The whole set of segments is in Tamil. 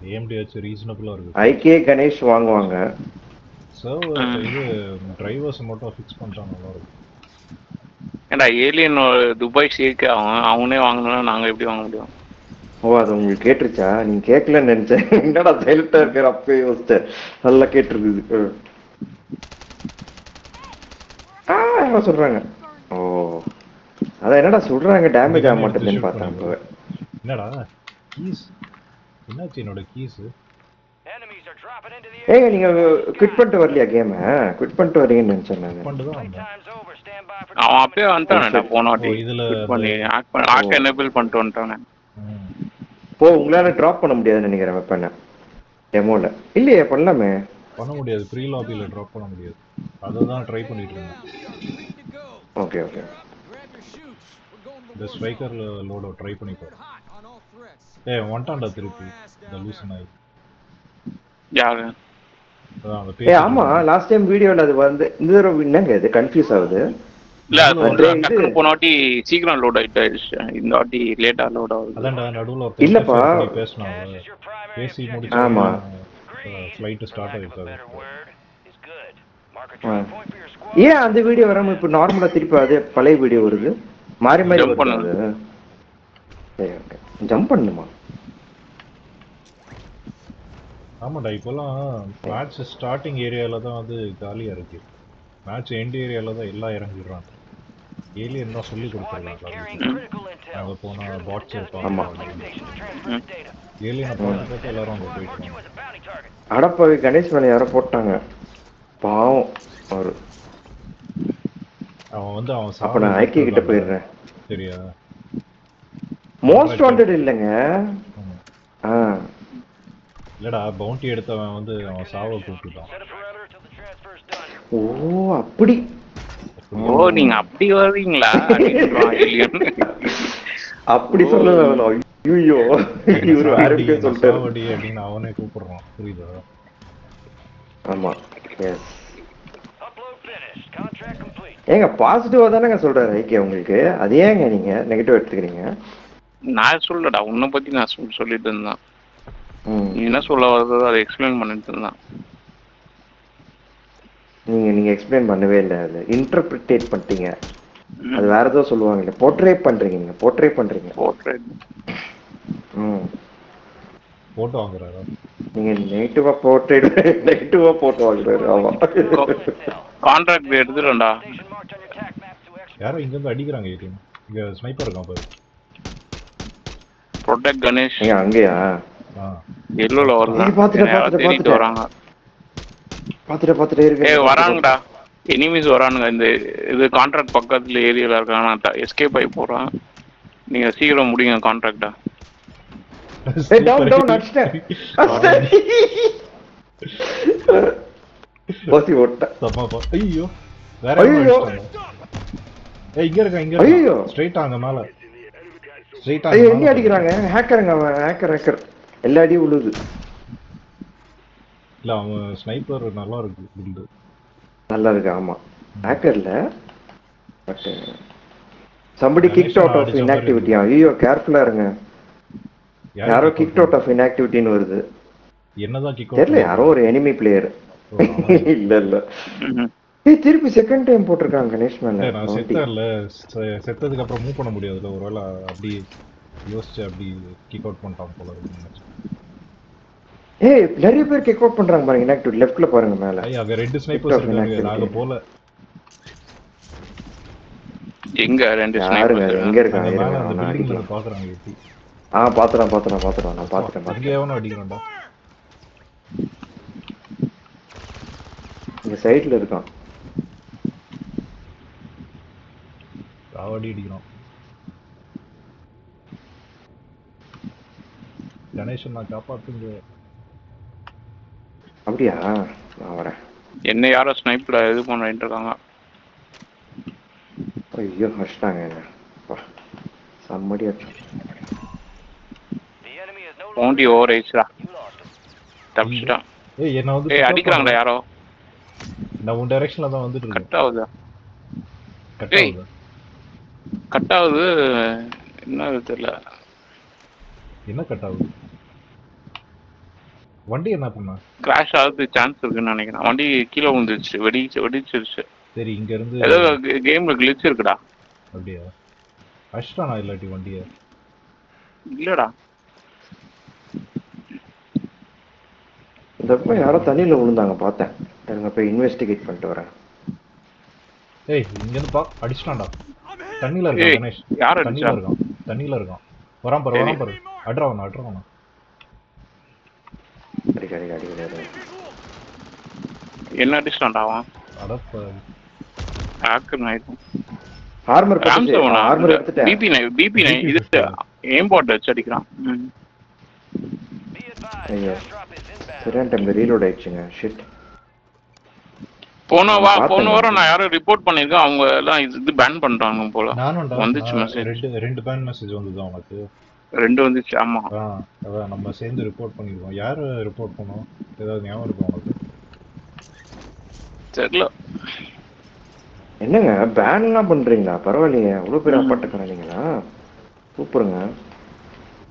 AMD வச்சு ரீசனபிளா இருக்கு. ஐகே கணேஷ் வாங்குவாங்க. சர்வர் இது டிரைவர்ஸ் மட்டும் ஃபிக்ஸ் பண்ணிட்டா நல்லா இருக்கும். ஏன்டா ஏலியன் துபாய் ஷேக் அவனே வாங்கணும்னா நாங்க எப்படி வாங்க முடியும்? ஓ அது உங்களுக்கு கேட்டுருச்சா? நீங்க கேட்கலன்னு நினைச்சேன். என்னடா சைலண்டா இருக்கிற அப்பவே யோசிச்சேன். நல்லா கேட்டிருக்குது. என்ன சொல்றாங்க? ஓ அதான் என்னடா சொல்றாங்க, டேமேஜ் ஆக மாட்டேன்னு பார்த்தேன் அப்பவே. என்னடா கீஸ் என்னாச்சு என்னோட கீஸ்? ஏங்க நீங்க குவிட் பண்ணிட்டு வரலையா கேம? குவிட் பண்ணிட்டு வரீங்கன்னு நினைச்சேன் நான். அவன் அப்பயே வந்துட்டானேடா போன வாட்டி. இதுல பண்ணி ஆக் எனேபிள் பண்ணிட்டு வந்துட்டானே. ஓ உங்களால டிராப் பண்ண முடியாதுன்னு நினைக்கிறேன் வெப்பனை டெமோல. இல்லையே பண்ணலாமே. பண்ண முடியாது, ப்ரீ லாபில டிராப் பண்ண முடியாது. அததான் ட்ரை பண்ணிட்டு இருந்தேன். Okay okay. இந்த ஸ்ட்ரைக்கர்ல லோட ட்ரை பண்ணி பாரு. ஏய் வந்துட்டான்டா திருப்பி இந்த லூஸ் நாய். யாரு? ஆமா லாஸ்ட் டைம் வீடியோல அது வந்து இந்த தடவை என்னங்க இது கன்ஃபியூஸ் ஆகுது. இல்ல அது டக்குனு போன வாட்டி சீக்கிரம் லோட் ஆயிடுச்சு, இந்த வாட்டி லேட்டா லோட் ஆகுது. அதான்டா நடுவுல இல்லப்பா பேசணும், பேசி முடிச்சு ஆமா ஃளைட் ஸ்டார்ட் ஆயிடுச்சு. ஏன் அந்த வீடியோ வராம இப்ப நார்மலா திருப்பி அதே பழைய வீடியோ வருது? மாறி மாறி வருது. சரி ஓகே. ஜம்ப் பண்ணுமா? ஆமாடா இப்போலாம் மேட்ச் ஸ்டார்டிங் ஏரியால தான் வந்து காலியா இருக்கு. மேட்ச் எண்ட் ஏரியால தான் எல்லாம் இறங்கிடுறாங்க. ஏலியன் தான் சொல்லி கொடுத்துருக்காங்க. அங்க போனா பாட்ஸ் இருப்பாங்க. ஏலியனை பார்த்து எல்லாரும் அங்க போயிட்டாங்க. அடப்பாவி கணேஷ் மேல யாரோ போட்டாங்க பாவம் அவரு. அவன் வந்து அவன் அப்ப நான் ஐக்கி கிட்ட போயிடுறேன். சரியா? மோஸ்ட் வாண்டட் இல்லைங்க. இல்லடா பவுண்டி எடுத்தவன் வந்து அவன் சாவ கூப்பிட்டான். ஓ அப்படி. ஓ நீங்க அப்படி வர்றீங்களா? அப்படி சொல்லல. ஐயோ இவரு யாருக்கே சொல்லிட்டாரு அப்படின்னு அவனே கூப்பிடுறான். புரியுதா? ஆமா. ஏங்க பாசிட்டிவா தானேங்க சொல்றாரு ஐக்கிய உங்களுக்கு, அது ஏங்க நீங்க நெகட்டிவ் எடுத்துக்கிறீங்க? நான் சொல்லடா உன்னை பத்தி நான் சொல்லிட்டு இருந்தேன். நீ என்ன சொல்ல வர்றதோ அதை எக்ஸ்பிளைன் பண்ணிட்டு இருந்தான். நீங்க எக்ஸ்பிளைன் பண்ணவே இல்லை, அது இன்டர்பிரிட்டேட் பண்ணிட்டீங்க. அது வேற ஏதோ சொல்லுவாங்க, போர்ட்ரேட் பண்றீங்க. நீங்க போர்ட்ரேட் பண்றீங்க. போட்டோ வாங்குறாரா? நீங்க நெகட்டிவா போர்ட்ரேட் நெகட்டிவா போட்டோ வாங்குறாரு. ஆமா கான்ட்ராக்ட் எடுத்துறேன்டா. யாரோ இங்க இருந்து அடிக்குறாங்க. ஏடிஎம் இங்க ஸ்னைப்பர் இருக்கான் பாரு. ப்ரொடெக்ட் கணேஷ். நீங்க அங்கயா? எல்லோல வருது. பாத்துட்டு வராங்க. பாத்துட்டு இருக்கு. ஏய் வராங்கடா. எனிமீஸ் வரானுங்க. இந்த இது கான்ட்ராக்ட் பக்கத்துல ஏரியால இருக்காங்க. நான் எஸ்கேப் ஆகி போறேன். நீங்க சீக்கிரம் முடிங்க கான்ட்ராக்டா. ஏய் டவுன் அடிச்சிட்டேன். பாசி ஓட்ட. தப்பா. ஐயோ வேற ஐயோ. ஏய் இங்க இருக்க. ஐயோ ஸ்ட்ரைட்டா அங்க மேல. ஸ்ட்ரைட்டா ஐயோ எங்க அடிக்குறாங்க? ஹேக்கர்ங்க அவன். ஹேக்கர் எல்லா அடியும் உழுது. இல்ல அவன் ஸ்னைப்பர் நல்லா இருக்கு. பில்ட் நல்லா இருக்கு. ஆமா ஹேக்கர்ல but somebody kicked out of inactivity. ஐயோ கேர்ஃபுல்லா இருங்க. யாரோ kicked out of inactivity ன்னு வருது. என்னதான் கிக் அவுட்? தெரியல, யாரோ ஒரு enemy player. இல்ல ஏய் திருப்பி செகண்ட் டைம் போட்டுருக்காங்க கணேஷ் மேல. நான் செத்தல. செத்ததுக்கு அப்புறம் மூவ் பண்ண முடியாதுல. ஒருவேளை அப்படி யோசிச்சு அப்படி கிக் அவுட் பண்ணிட்டான் போல இருக்கு. ஏய் நிறைய பேர் கிக் அவுட் பண்றாங்க பாருங்க. இன்ஆக்டிவ் லெஃப்ட்ல பாருங்க மேல. ஐயா அங்க ரெண்டு ஸ்னைப்பர்ஸ் இருக்காங்க. நாங்க போல. எங்க ரெண்டு ஸ்னைப்பர்ஸ் எங்க இருக்காங்க? அந்த பில்டிங்ல பாக்குறாங்க. ஏத்தி பாத்துறேன். நான் பாத்துட்டேன். அங்க எவனோ அடிக்குறான்டா. இந்த சைடுல இருக்கான். ராவடி அடிக்குறான். கணேஷன் நான் காப்பாத்துங்க. அப்படியா? நான் வரேன். என்ன யாரோ ஸ்னைப்ல இது பண்ணிட்டு இருக்காங்க. ஐயோ ஹஷ்டாங்க. சம்மடி அடிச்சு. பவுண்டி ஓவர் ஆயிடுச்சுடா. தப்பிச்சிட்டான். ஏய் என்ன வந்து அடிக்குறாங்கடா யாரோ. நான் உன் டைரக்ஷன்ல தான் வந்துட்டு இருக்கேன். கட் ஆகுது. என்ன தெரியல. என்ன கட் ஆகுது? வண்டி என்ன பண்ண? கிராஷ் ஆகுது சான்ஸ் இருக்குன்னு நினைக்கிறேன். வண்டி கீழே விழுந்துருச்சு, வெடிச்சிருச்சு. சரி இங்க இருந்து ஏதோ கேம்ல கிளிச் இருக்குடா. அப்படியா? அஷ்டானா இல்லாட்டி வண்டியை? இல்லடா. இந்த பக்கம் யாரோ தண்ணியில விழுந்தாங்க பார்த்தேன். எனக்கு போய் இன்வெஸ்டிகேட் பண்ணிட்டு வரேன். ஏய் இங்க இருந்து அடிச்சிட்டான்டா. தண்ணியில இருக்கான் கணேஷ். யார் தண்ணியில இருக்கான். தண்ணியில இருக்கான். வரான் பாரு. அட்ராவன். அடி. என்ன அடிச்சிட்டான்டா அவன்? அடப்ப ஹேக்கர் நைட். ஆர்மர் எடுத்துட்டேன். பிபி9 இது எய்ம் பாட் வச்சு அடிக்கிறான். ஐயோ சரியான டைம்ல ரீலோட் ஆயிடுச்சுங்க. ஷிட். போன வாரம் நான் யாரும் ரிப்போர்ட் பண்ணிருக்கேன். அவங்க எல்லாம் இது பேன் பண்றாங்க போல. வந்துச்சு மெசேஜ். ரெண்டு பேன் மெசேஜ் வந்தது உனக்கு? 2 வந்துச்சு. ஆமா அதான் நம்ம சேர்ந்து ரிப்போர்ட் பண்ணிருக்கோம். யாரு ரிப்போர்ட் பண்ணோம்? ஏதாவது ஞாபகம் இருக்கும் உனக்கு? தெரியல. என்னங்க பேன் எல்லாம் பண்றீங்களா? பரவாயில்லையே, அவ்வளவு பேர் அப்பாட்டுக்கிறீங்களா? சூப்பருங்க.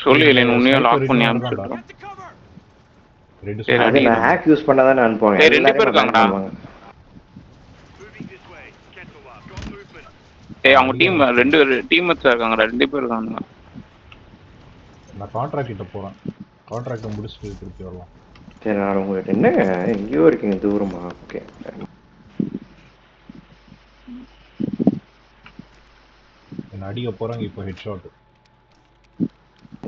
சொல்லி இல்லைன்னு உன்னையும் லாக் பண்ணி அனுப்பிச்சுடுறேன். நான் ஹேக் யூஸ் பண்ணாதானே அனுப்புவாங்க. 2 பேர் இருக்காங்கடா. அவங்க டீம் 2 டீம்மேட்ஸ் இருக்காங்கடா. 2 பேர் இருக்காங்க. நான் கான்ட்ராக்ட் கிட்ட போறேன். கான்ட்ராக்ட் முடிச்சிட்டு திருப்பி வரலாம். சரி நான் உங்களுக்கு என்னங்க எங்கேயோ இருக்கீங்க தூரமா? ஓகே என்ன அடிக்க போறாங்க இப்போ. Head shot.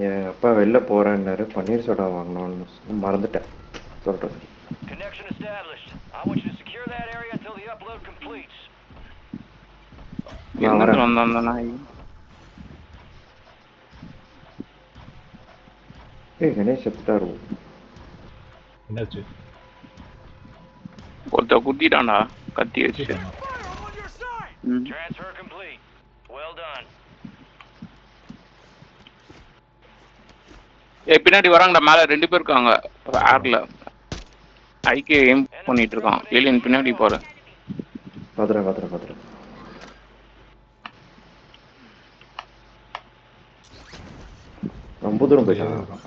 என் அப்பா வெளில போறேன்னாரு. பன்னீர் சோடா வாங்கணும்னு மறந்துட்டேன் சொல்றது. கணேஷ் செத்துட்டாரு. என்னாச்சு? ஒருத்த குத்திட்டான்டா கத்தி வச்சு. பின்னாடி வராங்கடா. மேல 2 பேர் இருக்காங்க ஏர்ல. ஐகே எய்ம் பண்ணிட்டு இருக்கான். ஏலியன் பின்னாடி போற. பாத்துறேன். ரொம்ப தூரம் போயிட்டான்.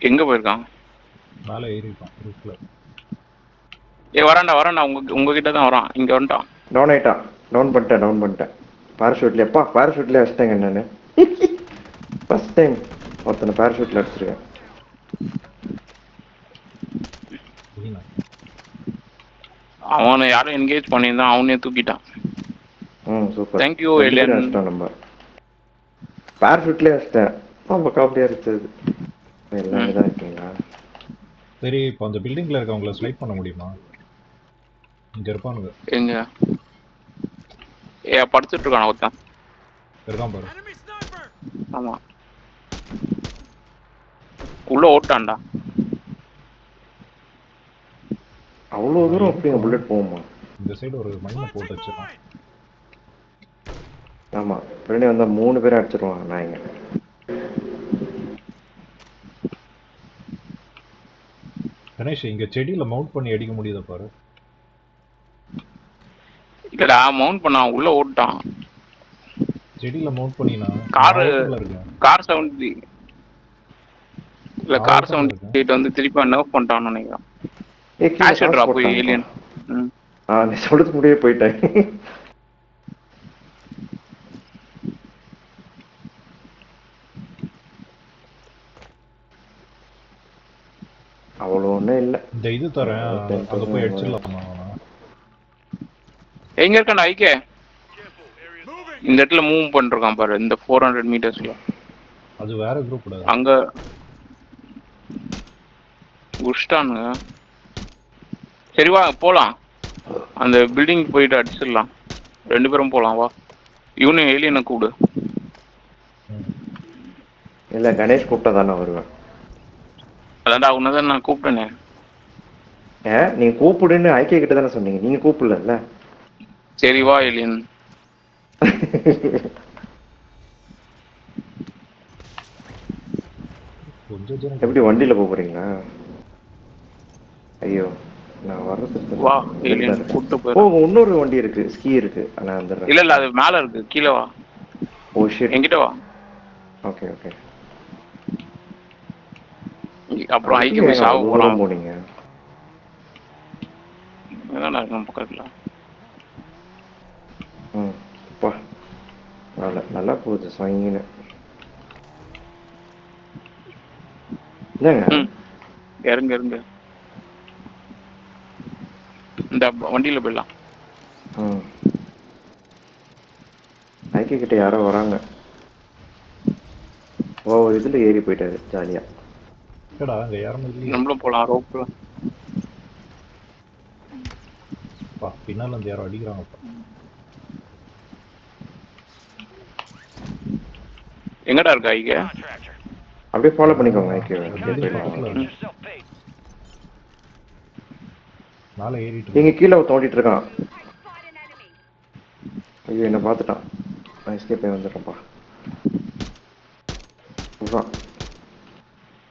எங்க போயிருக்கான்? மேல ஏறி இருக்கான் ரூஃப்ல. வரான்டா உங்ககிட்ட தான் வரான். இங்க வந்துட்டான். டவுன் பண்ணிட்டேன். பாராஷூட்ல வச்சிட்டேங்க நானு. ஃபர்ஸ்ட் டைம் ஒருத்தனை பாராஷூட்ல அடிச்சிருக்கேன். அவனை யாரும் என்கேஜ் பண்ணியிருந்தான். அவனே தூக்கிட்டான். சூப்பர். Thank you alien. நம்ம பாராஷூட்ல வச்சிட்டேன். ரொம்ப காமெடியா இருந்துச்சு. எல்லாமே தான் இருக்கீங்களா? சரி இப்போ அந்த பில்டிங்ல இருக்கவங்கள ஸ்வைப் பண்ண முடியுமா? இங்க இருப்பானுங்க. எங்க? படுத்துட்டு இருக்கான ஒருத்தன். இருக்கான் பாரு. ஆமா உள்ள ஓட்டான்டா. அவ்வளவு தூரம் அப்படியே புல்லட் போகுமா? இந்த சைடு ஒரு மைனை போட்டு வச்சிருக்கான். ஆமா பின்னாடி வந்தா 3 பேரை அடிச்சிருவாங்க. நான் இங்க கணேஷ் இங்க செடியில மவுண்ட் பண்ணி அடிக்க முடியுதா பாரு. இல்லடா மவுண்ட் பண்ணா உள்ள ஓட்டான். செடியில மவுண்ட் பண்ணினா கார் சவுண்ட் இல்ல. கார் சவுண்ட் கேட் வந்து திருப்பி நர்வ் பண்ணிட்டான்னு நினைக்கிறேன். கேஷட்ரா போய் ஏலியன். நீ சொல்றது முடியே போயிட்டேன். அவ்வளவு ஒண்ணும் இல்ல. இந்த இது தரேன் அங்க போய் அடிச்சிடலாமா? எங்க இருக்கான்டா ஐகே? இந்த இடத்துல மூவ் பண்ணிருக்கான் பாரு. இந்த 400 மீட்டர்ஸ்ல. அது வேற குரூப் டா. அங்க குஷ்டானுங்க. சரி வா போலாம். அந்த பில்டிங் போயிட்டு அடிச்சிடலாம். 2 பேரும் போலாம் வா. இவனு ஏலியனை கூடு. இல்ல கணேஷ் கூப்பிட்டா தானே வருவேன். அதான்டா உன்னதான் நான் கூப்பிட்டேனே. நீங்க கூப்பிடுன்னு ஐகே கிட்ட தானே சொன்னீங்க. நீங்க கூப்பிடல. சரி வா ஏலியன். எப்படி வண்டியில போறீங்களா? ஐயோ நான் வர்றது. வா ஏலியன் கூட்டி போ. இன்னொரு வண்டி இருக்கு. ஸ்கீ இருக்கு. انا வந்துறேன். இல்ல இல்ல அது மேல இருக்கு. கீழ வா. Oh shit. என்கிட்ட வா. ஓகே அப்புறம் ஐக்கு போய் சாவ போறான். போனீங்க என்னடா இருக்கும் பக்கத்துல. அப்பா நல்லா போகுது சாயின்னு. இல்லைங்க இறங்க இந்த வண்டியில போயிடலாம். ஐக்கி கிட்ட யாரோ வராங்க. ஓ இதுல ஏறி போயிட்டாரு ஜாலியா. நம்மளும் போலாம் ரோப்ல. பின்னால இருந்து யாரோ அடிக்கிறாங்க. எங்கடா இருக்கா ஐக்கு? அப்படியே ஃபாலோ பண்ணிக்கோங்க ஐக்கு. மேல ஏறிட்டு நீங்க கீழே தோண்டிட்டு இருக்கான். ஐயோ என்ன பார்த்துட்டான். நான் எஸ்கேப் ஆகி வந்துட்டேன்ப்பா.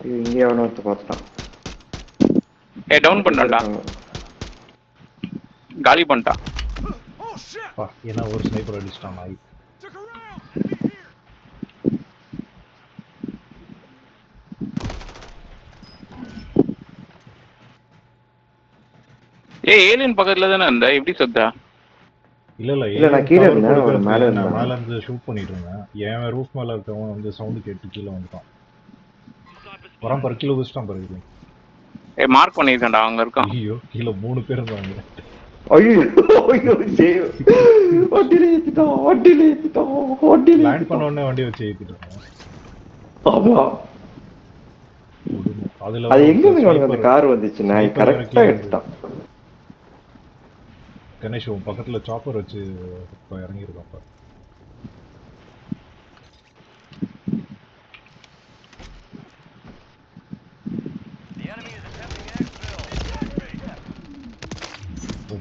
ஐயோ இங்கே அவனை வந்து பார்த்துட்டான். டவுன் பண்ணான்டா. காலி பண்ணிட்டான். ஏன்னா ஒரு ஸ்னைப்பர் அடிச்சிட்டான் நாய். ஏலியன் பக்கத்துல தானே இருந்தா, எப்படி சொத்தா? இல்ல நான் கீழே இருந்தேன். மேல இருந்து ஷூட் பண்ணிட்டு இருந்தேன். என் ரூஃப் மேல இருக்கவன் வந்து சவுண்ட் கேட்டு கீழே வந்துட்டான். வரான் பாரு, கீழே குதிச்சிட்டான் பாரு. மார்க் பண்ணிருக்கேன்டா, அங்க இருக்கான். ஐயோ கீழே 3 பேர் இருந்தாங்க. ஐயோ வண்டியில ஏத்திட்டான். லேண்ட் பண்ண உடனே வண்டி வச்சு ஏத்திட்டான். ஆமா அது எங்க இருந்து அந்த கார் வந்துச்சு. நான் கரெக்டா எடுத்துட்டான். கணேஷ் பக்கத்துல சாப்பர் வச்சு இறங்கி இருக்கான் பாரு.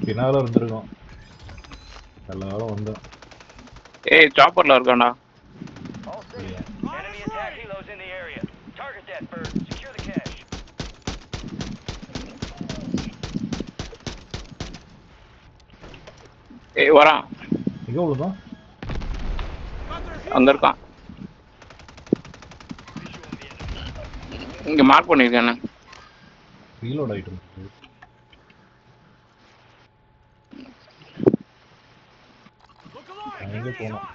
பின்னால இருந்திருக்கோம். எல்லாரும் வந்தோம். சாப்பர்ல இருக்கானா? வரான். எங்க உள்ளதான்? அங்க இருக்கான். இங்க மார்க் பண்ணிருக்கேன். ரீலோட் ஆயிட்டு இருக்கு. எங்க போனோம்?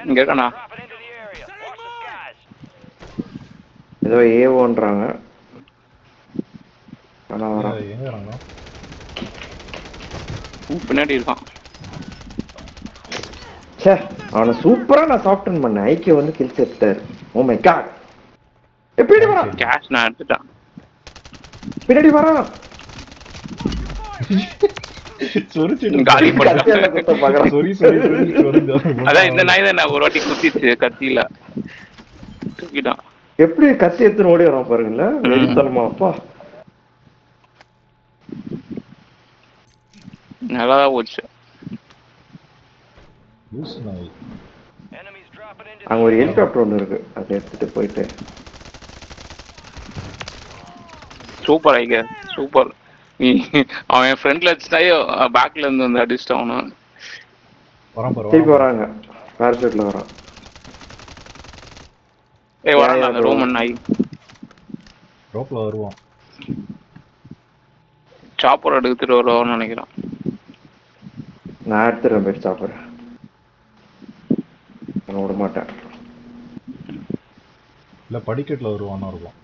இங்க இருக்கானா? ஏதோ ஏவோன்றாங்க. ஆனா வரான். எங்க வராங்க? பின்னாடி இருக்கான். சே அவனை சூப்பரா நான் சாஃப்ட்டன் பண்ணேன். ஐக்கிய வந்து கில் செட்டாரு. Oh my god. எப்படி வரான்? கேஷ் நான் எடுத்துட்டான். பின்னாடி வரான். காலி பண்ணிட்டான். அதான் இந்த நாய் தான் ஒரு வாட்டி குத்திச்சு கத்தியில. தூக்கிட்டான். எப்படி கத்தி எடுத்துன்னு ஓடி வரான் பாருங்கல்ல. வெறித்தனமா அப்பா. நல்லாதான் போச்சு. அங்க ஒரு ஹெலிகாப்டர் ஒன்று இருக்கு. அதை எடுத்துட்டு போயிட்டு. சூப்பர் ஐங்க சூப்பர். அவன் ஃப்ரண்ட்ல வச்சுட்டாயோ பேக்ல இருந்து வந்து அடிச்சிட்டான். திருப்பி வராங்க. பேரஷூட்ல வரான். வரான் அந்த ரோமன் நாய். ரோப்ல வருவான். சாப்பர் எடுத்துட்டு வருவான்னு நினைக்கிறான். நான் எடுத்துறேன் போய் சாப்பர். நான் விட மாட்டேன். இல்ல படிக்கட்டுல வருவான்னு இருக்கும்.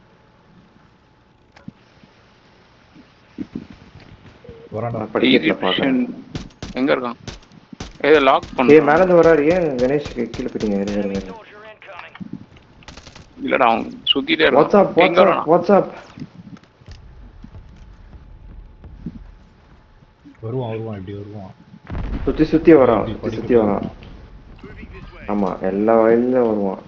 எங்க இருக்கான்? ஏதோ லாக் பண்ணு. மேல இருந்து வராரு. ஏன் கணேஷ் கீழே போயிட்டீங்க? இல்லடா அவன் சுத்திட்டே இருக்கான். வாட்ஸ்அப் வருவான் இப்படி வருவான். சுத்தி வரான். ஆமா எல்லா வயல்ல வருவான்.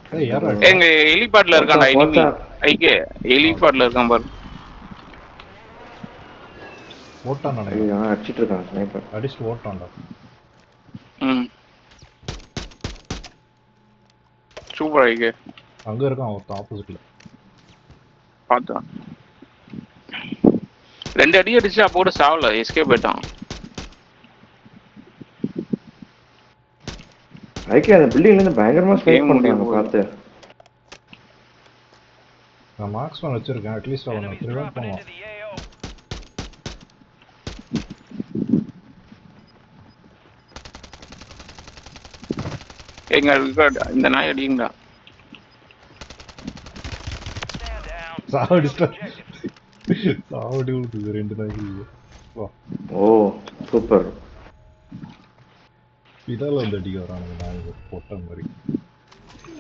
எங்க ஹெலிபாட்ல இருக்கான்டா. ஐகே ஹெலிபாட்ல இருக்கான் பாரு. ஓட்டான் நினைக்கிறேன். அடிச்சிட்டு இருக்கான் ஸ்னைப்பர். அடிச்சு ஓட்டான்டா. சூப்பர் ஐகே. அங்க இருக்கான் ஒருத்தன் ஆப்போசிட்ல. பார்த்தான். 2 அடி அடிச்சு அப்போட சாவல. எஸ்கேப் ஆயிட்டான். ஐகே அந்த பில்டிங்ல இருந்து பயங்கரமா ஸ்னைப் பண்றாங்க பார்த்து. நான் மார்க்ஸ்மேன் வச்சிருக்கேன், அட்லீஸ்ட் அவனை ப்ரிவென்ட் பண்ணுவான். எங்க இந்த நாய் அடிங்களா? சாவடிச்சிட்டா, சாவடி விட்டுது 2 நாய்க்கு. வா, ஓ சூப்பர். இதால வந்து அடிக்க வரானுங்க நாய்ங்க, போட்ட மாதிரி.